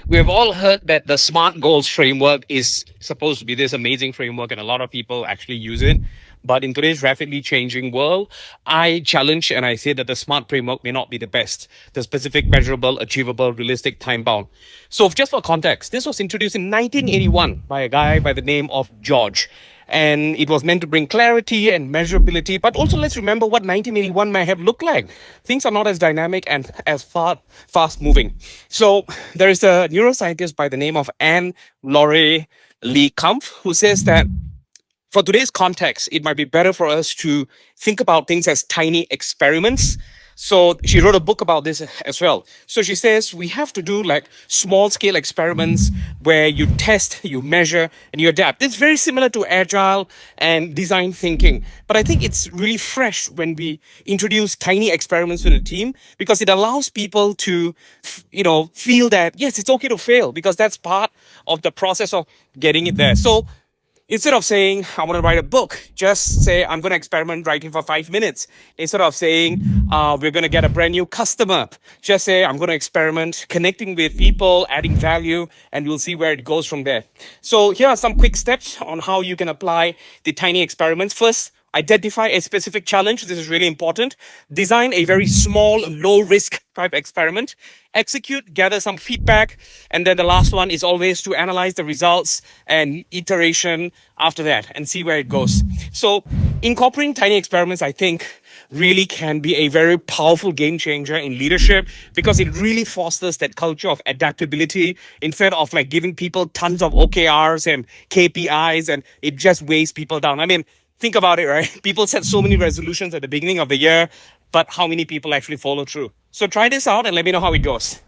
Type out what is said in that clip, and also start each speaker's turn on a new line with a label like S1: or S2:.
S1: We have all heard that the SMART goals framework is supposed to be this amazing framework, and a lot of people actually use it. But in today's rapidly changing world, I challenge and I say that the SMART framework may not be the best. The specific, measurable, achievable, realistic, time bound. So, just for context, this was introduced in 1981 by a guy by the name of George. And it was meant to bring clarity and measurability. But also, let's remember what 1981 might have looked like. Things are not as dynamic and as fast moving. So, there is a neuroscientist by the name of Anne Laurie Lee Kampf who says that for today's context, it might be better for us to think about things as tiny experiments. So she wrote a book about this as well. So she says we have to do like small scale experiments where you test, you measure, and you adapt. It's very similar to agile and design thinking. But I think it's really fresh when we introduce tiny experiments to the team because it allows people to, feel that, yes, it's okay to fail because that's part of the process of getting it there. So instead of saying, I want to write a book, just say, I'm going to experiment writing for 5 minutes. Instead of saying, we're going to get a brand new customer, just say, I'm going to experiment connecting with people, adding value, and we'll see where it goes from there. So here are some quick steps on how you can apply the tiny experiments. First, identify a specific challenge. This is really important. Design a very small, low risk type experiment. Execute, gather some feedback. And then the last one is always to analyze the results and iteration after that and see where it goes. So incorporating tiny experiments, I think, really can be a very powerful game changer in leadership because it really fosters that culture of adaptability instead of like giving people tons of OKRs and KPIs, and it just weighs people down. I mean, think about it, right? People set so many resolutions at the beginning of the year, but how many people actually follow through? So try this out and let me know how it goes.